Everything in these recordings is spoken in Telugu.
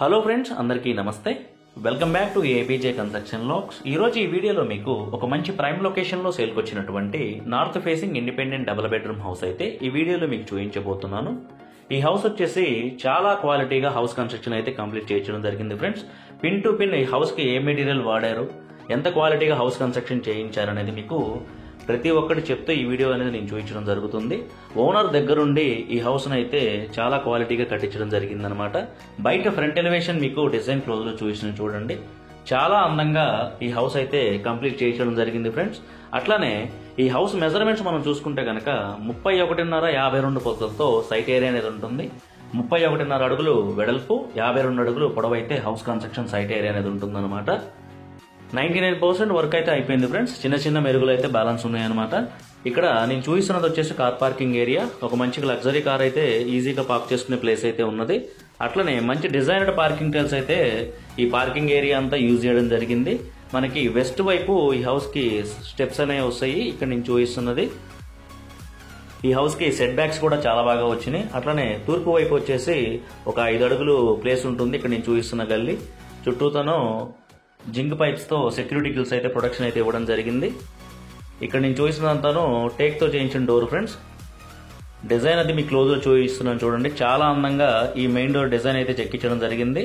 హలో ఫ్రెండ్స్, అందరికీ నమస్తే. Welcome back to APJ construction logs. ఈరోజు ఈ వీడియోలో మీకు ఒక మంచి ప్రైమ్ లొకేషన్లో సేల్కి వచ్చినటువంటి north facing independent double bedroom house అయితే ఈ వీడియోలో మీకు చూపించబోతున్నాను. ఈ హౌస్ వచ్చేసి చాలా క్వాలిటీగా హౌస్ కన్స్ట్రక్షన్ అయితే కంప్లీట్ చేయించడం జరిగింది ఫ్రెండ్స్. పిన్ టు పిన్ ఈ హౌస్కి ఏ మెటీరియల్ వాడారు, ఎంత క్వాలిటీగా హౌస్ కన్స్ట్రక్షన్ చేయించారనేది మీకు ప్రతి ఒక్కటి చెప్తూ ఈ వీడియో అనేది నేను చూపించడం జరుగుతుంది. ఓనర్ దగ్గరుండి ఈ హౌస్ అయితే చాలా క్వాలిటీగా కట్టించడం జరిగిందనమాట. బయట ఫ్రంట్ ఎలివేషన్ మీకు డిజైన్ క్లోజ్ లో చూడండి, చాలా అందంగా ఈ హౌస్ అయితే కంప్లీట్ చేయించడం జరిగింది ఫ్రెండ్స్. అట్లానే ఈ హౌస్ మెజర్మెంట్స్ మనం చూసుకుంటే కనుక 31.5 52 కొలతలతో సైట్ ఏరియా అనేది ఉంటుంది. 31.5 అడుగులు వెడల్పు, 52 అడుగులు పొడవైతే హౌస్ కన్స్ట్రక్షన్ సైట్ ఏరియా అనేది ఉంటుందన్నమాట. 99% వర్క్ అయితే అయిపోయింది ఫ్రెండ్స్. చిన్న చిన్న మెరుగులు అయితే బ్యాలెన్స్ ఉన్నాయన్నమాట. ఇక్కడ నేను చూపిస్తున్నది వచ్చేసి కార్ పార్కింగ్ ఏరియా. ఒక మంచి లగ్జరీ కార్ అయితే ఈజీగా పార్క్ చేసుకునే ప్లేస్ అయితే ఉన్నది. అట్లనే మంచి డిజైనర్డ్ పార్కింగ్ టైల్స్ అయితే ఈ పార్కింగ్ ఏరియా అంతా యూజ్ చేయడం జరిగింది. మనకి వెస్ట్ వైపు ఈ హౌస్ కి స్టెప్స్ అనేవి వస్తాయి. ఇక్కడ నేను చూపిస్తున్నది ఈ హౌస్ కి సెట్ బ్యాక్స్ కూడా చాలా బాగా వచ్చినాయి. అట్లనే తూర్పు వైపు వచ్చేసి ఒక 5 అడుగులు ప్లేస్ ఉంటుంది. ఇక్కడ నేను చూపిస్తున్న గల్లీ చుట్టూతోనూ జింక్ పైప్స్ తో సెక్యూరిటీ గిల్స్ అయితే ప్రొటెక్షన్ అయితే ఇవ్వడం జరిగింది. ఇక్కడ నేను చూపిస్తున్నంతను టేక్ తో చేయించిన డోర్ ఫ్రెండ్స్. డిజైన్ అది మీకు క్లోజ్ లో చూపిస్తున్నాను చూడండి, చాలా అందంగా ఈ మెయిన్ డోర్ డిజైన్ అయితే చెక్కించడం జరిగింది.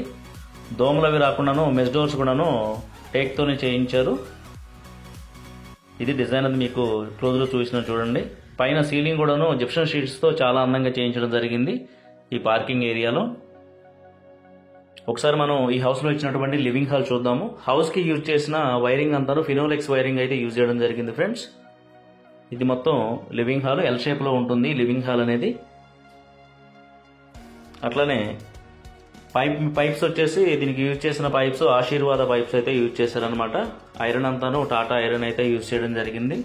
దోమలు అవి రాకుండాను మెస్ డోర్స్ కూడాను టేక్ తోనే చేయించారు. ఇది డిజైన్ అది మీకు క్లోజ్ లో చూపిస్తున్నాను చూడండి. పైన సీలింగ్ కూడాను జిప్సమ్ షీట్స్ తో చాలా అందంగా చేయించడం జరిగింది ఈ పార్కింగ్ ఏరియాలో. ఒకసారి మనం ఈ హౌస్ లో ఇచ్చినటువంటి లివింగ్ హాల్ చూద్దాము. హౌస్ కి యూజ్ చేసిన వైరింగ్ అంతా ఫినోలెక్స్ వైరింగ్ అయితే యూజ్ చేయడం జరిగింది ఫ్రెండ్స్. ఇది మొత్తం లివింగ్ హాల్ ఎల్ షేప్ లో ఉంటుంది లివింగ్ హాల్ అనేది. అట్లానే పైప్స్ వచ్చేసి దీనికి యూజ్ చేసిన పైప్స్ ఆశీర్వాద పైప్స్ అయితే యూజ్ చేశారనమాట. ఐరన్ అంతాను టాటా ఐరన్ అయితే యూజ్ చేయడం జరిగింది.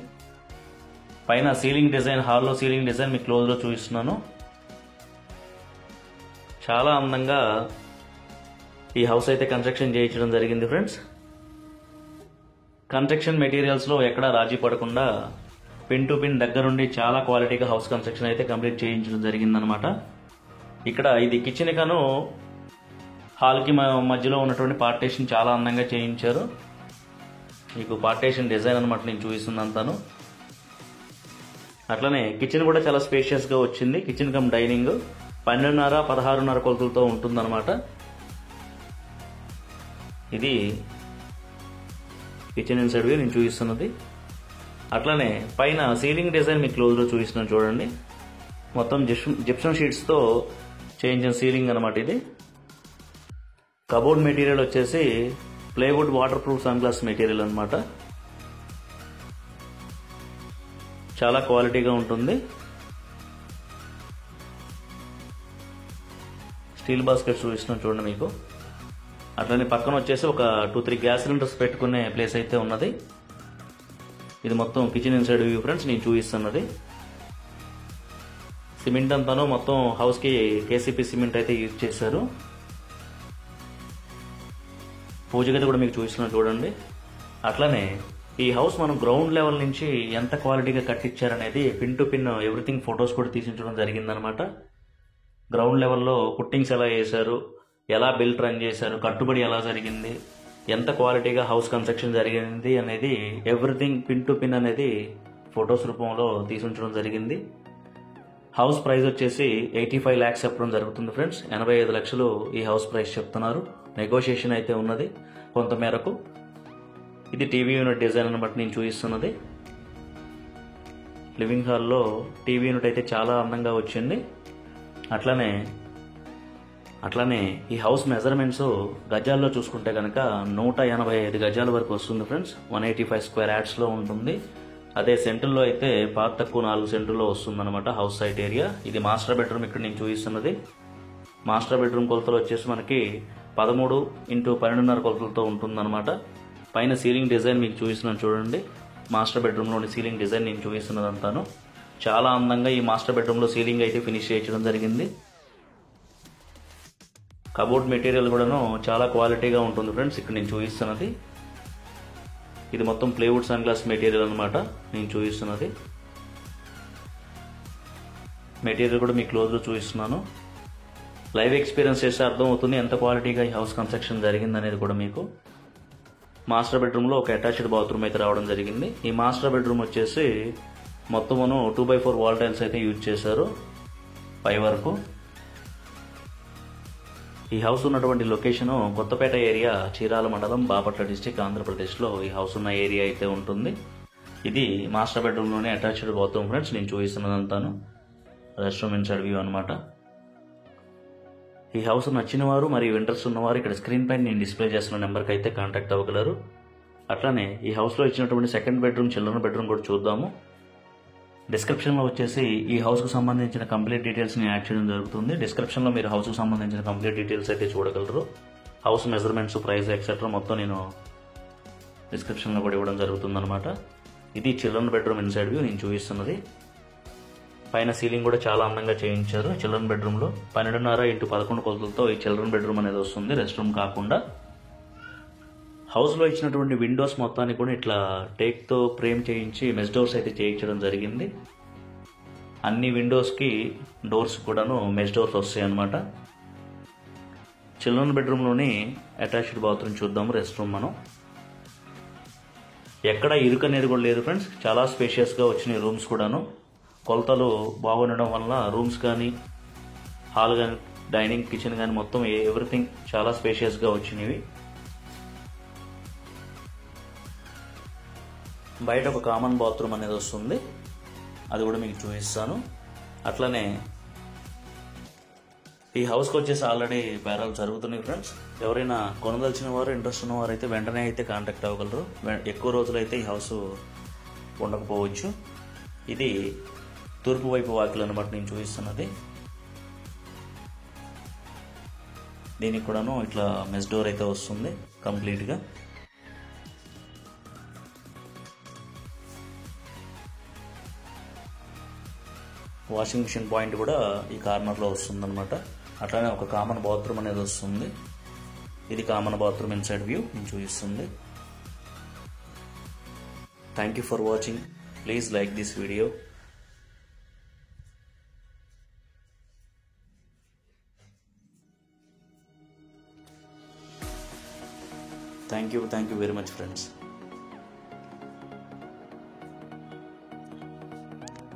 పైన సీలింగ్ డిజైన్, హాల్లో సీలింగ్ డిజైన్ మీకు క్లోజ్ లో చూపిస్తున్నాను. చాలా అందంగా ఈ హౌస్ అయితే కన్స్ట్రక్షన్ చేయించడం జరిగింది ఫ్రెండ్స్. కన్స్ట్రక్షన్ మెటీరియల్స్ లో ఎక్కడా రాజీ పడకుండా పిన్ టు పిన్ దగ్గరుండి చాలా క్వాలిటీగా హౌస్ కన్స్ట్రక్షన్ అయితే కంప్లీట్ చేయించడం జరిగిందనమాట. ఇక్కడ ఇది కిచెన్ కాను హాల్ కి మధ్యలో ఉన్నటువంటి పార్టీషన్ చాలా అందంగా చేయించారు. మీకు పార్టీషన్ డిజైన్ అనమాట నేను చూపిస్తున్నంతాను. అట్లనే కిచెన్ కూడా చాలా స్పేషియస్ గా వచ్చింది. కిచెన్ కమ్ డైనింగ్ 12.5 16.5 కొలతలతో ఉంటుందన్నమాట. ఇది కిచెన్ ఇన్సైడ్ వ్యూ నేను చూపిస్తున్నది. అట్లనే పైన సీలింగ్ డిజైన్ మీకు క్లోజ్ లో చూపిస్తున్నాను చూడండి. మొత్తం జిప్సమ్ షీట్స్ తో చేయించిన సీలింగ్ అనమాట ఇది. కబోర్డ్ మెటీరియల్ వచ్చేసి plywood water proof sun glass material అనమాట. చాలా క్వాలిటీగా ఉంటుంది. స్టీల్ బాస్కెట్ చూపిస్తున్నాను చూడండి మీకు. అట్లనే పక్కన వచ్చేసి ఒక 2-3 గ్యాస్ సిలిండర్స్ పెట్టుకునే ప్లేస్ అయితే ఉన్నది. ఇది మొత్తం కిచెన్ ఇన్సైడ్ వ్యూ ఫ్రెండ్స్ నేను చూపిస్తున్నది. సిమెంట్ అంతాను మొత్తం హౌస్ కి కేసీపీ సిమెంట్ అయితే యూజ్ చేశారు. పూజ గది కూడా మీకు చూపిస్తున్నాను చూడండి. అట్లనే ఈ హౌస్ మనం గ్రౌండ్ లెవెల్ నుంచి ఎంత క్వాలిటీగా కట్టించారనేది pin to pin everything photos కూడా తీసించడం జరిగిందనమాట. గ్రౌండ్ లెవెల్లో పుట్టింగ్స్ ఎలా వేశారు, ఎలా బిల్ట్ రన్ చేశారు, కట్టుబడి ఎలా జరిగింది, ఎంత క్వాలిటీగా హౌస్ కన్స్ట్రక్షన్ జరిగింది అనేది ఎవ్రీథింగ్ పిన్ టు పిన్ అనేది ఫొటోస్ రూపంలో తీసుంచడం జరిగింది. హౌస్ ప్రైస్ వచ్చేసి 85 lakhs చెప్పడం జరుగుతుంది ఫ్రెండ్స్. 85 లక్షలు ఈ హౌస్ ప్రైస్ చెప్తున్నారు. నెగోషియేషన్ అయితే ఉన్నది కొంత మేరకు. ఇది టీవీ యూనిట్ డిజైన్ అనమాట నేను చూపిస్తున్నది. లివింగ్ హాల్లో టీవీ యూనిట్ అయితే చాలా అందంగా వచ్చింది. అట్లానే ఈ హౌస్ మెజర్మెంట్స్ గజాల్లో చూసుకుంటే కనుక 185 గజాల వరకు వస్తుంది ఫ్రెండ్స్. 185 స్క్వేర్ యార్డ్స్ లో ఉంటుంది. అదే సెంటుల్లో అయితే తక్కువ 4 సెంటుల్లో వస్తుంది అనమాట హౌస్ సైట్ ఏరియా. ఇది మాస్టర్ బెడ్రూమ్ ఇక్కడ నేను చూపిస్తున్నది. మాస్టర్ బెడ్రూమ్ కొలతలు వచ్చేసి మనకి 13 x 12.5 కొలతలతో ఉంటుందన్నమాట. పైన సీలింగ్ డిజైన్ మీకు చూపిస్తున్నాను చూడండి. మాస్టర్ బెడ్రూమ్ లోని సీలింగ్ డిజైన్ నేను చూపిస్తున్నది అంతాను. చాలా అందంగా ఈ మాస్టర్ బెడ్రూమ్ లో సీలింగ్ అయితే ఫినిష్ చేయించడం జరిగింది. కబోర్డ్ మెటీరియల్ కూడాను చాలా క్వాలిటీగా ఉంటుంది ఫ్రెండ్స్. ఇక్కడ నేను చూపిస్తున్నది ఇది మొత్తం ప్లేవుడ్ సన్ గ్లాస్ మెటీరియల్ అనమాట నేను చూపిస్తున్నది. మెటీరియల్ కూడా మీకు క్లోజ్ లో చూపిస్తున్నాను. లైవ్ ఎక్స్పీరియన్స్ చేస్తే అర్థమవుతుంది ఎంత క్వాలిటీగా ఈ హౌస్ కన్స్ట్రక్షన్ జరిగింది అనేది కూడా మీకు. మాస్టర్ బెడ్రూమ్లో ఒక అటాచ్డ్ బాత్రూమ్ అయితే రావడం జరిగింది. ఈ మాస్టర్ బెడ్రూమ్ వచ్చేసి మొత్తమును 2x4 వాల్ టైల్స్ అయితే యూజ్ చేశారు పై వరకు. ఈ హౌస్ ఉన్నటువంటి లొకేషన్ కొత్తపేట ఏరియా, చీరాల మండలం, బాపట్ల డిస్టిక్, ఆంధ్రప్రదేశ్లో ఈ హౌస్ ఉన్న ఏరియా అయితే ఉంటుంది. ఇది మాస్టర్ బెడ్రూమ్లోనే అటాచ్డ్ బాత్రూమ్ ఫ్రెండ్స్. నేను చూపిస్తున్నదంతాను రెస్ట్ రూమ్ ఇన్సైడ్ వ్యూ అనమాట. ఈ హౌస్ నచ్చిన వారు మరియు ఇంట్రెస్ట్ ఉన్నవారు ఇక్కడ స్క్రీన్ పైన నేను డిస్ప్లే చేస్తున్న నెంబర్కి అయితే కాంటాక్ట్ అవ్వగలరు. అట్లానే ఈ హౌస్లో ఇచ్చినటువంటి సెకండ్ బెడ్రూమ్, చిల్డ్రన్ బెడ్రూమ్ కూడా చూద్దాము. డిస్క్రిప్షన్లో వచ్చేసి ఈ హౌస్కు సంబంధించిన కంప్లీట్ డీటెయిల్స్ని యాడ్ చేయడం జరుగుతుంది. డిస్క్రిప్షన్లో మీరు హౌస్కు సంబంధించిన కంప్లీట్ డీటెయిల్స్ అయితే చూడగలరు. హౌస్ మెజర్మెంట్స్, ప్రైస్ ఎక్సెట్రా మొత్తం నేను డిస్క్రిప్షన్లో కూడా ఇవ్వడం జరుగుతుంది అనమాట. ఇది చిల్డ్రన్ బెడ్రూమ్ ఇన్సైడ్ వ్యూ నేను చూపిస్తున్నది. పైన సీలింగ్ కూడా చాలా అందంగా చేయించారు. చిల్డ్రన్ బెడ్రూమ్లో 12.5x11 కొలతలతో ఈ చిల్డ్రన్ బెడ్రూమ్ అనేది వస్తుంది, రెస్ట్ రూమ్ కాకుండా. హౌస్లో ఇచ్చినటువంటి విండోస్ మొత్తాన్ని కూడా ఇట్లా టేక్తో ఫ్రేమ్ చేయించి మెష్ డోర్స్ అయితే చేయించడం జరిగింది. అన్ని విండోస్కి డోర్స్ కూడాను మెష్ డోర్స్ వస్తాయి అన్నమాట. చిల్డ్రన్ బెడ్రూమ్లోని అటాచ్డ్ బాత్రూమ్ చూద్దాము. రెస్ట్ రూమ్ మనం ఎక్కడ ఇరుకు అనేది కూడా లేదు ఫ్రెండ్స్. చాలా స్పేషియస్గా వచ్చినాయి రూమ్స్ కూడాను. కొలతలు బాగుండడం వల్ల రూమ్స్ కానీ, హాల్ కానీ, డైనింగ్, కిచెన్ కానీ మొత్తం ఎవ్రీథింగ్ చాలా స్పేషియస్గా వచ్చినవి. బయట ఒక కామన్ బాత్రూమ్ అనేది వస్తుంది, అది కూడా మీకు చూపిస్తాను. అట్లనే ఈ హౌస్కి వచ్చేసి ఆల్రెడీ బేరాలు జరుగుతున్నాయి ఫ్రెండ్స్. ఎవరైనా కొనదలిచిన వారు, ఇంట్రెస్ట్ ఉన్నవారు అయితే వెంటనే అయితే కాంటాక్ట్ అవ్వగలరు. ఎక్కువ రోజులు అయితే ఈ హౌస్ ఉండకపోవచ్చు. ఇది తూర్పు వైపు వాకిలు అనమాట నేను చూపిస్తున్నది. దీనికి కూడాను ఇట్లా మెస్ డోర్ అయితే వస్తుంది కంప్లీట్గా. వాషింగ్ మిషన్ పాయింట్ కూడా ఈ కార్నర్లో వస్తుందన్నమాట. అట్లానే ఒక కామన్ బాత్రూమ్ అనేది వస్తుంది. ఇది కామన్ బాత్రూమ్ ఇన్సైడ్ వ్యూ నేను చూపిస్తుంది. Thank you for watching. Please like this video. Thank you very much friends.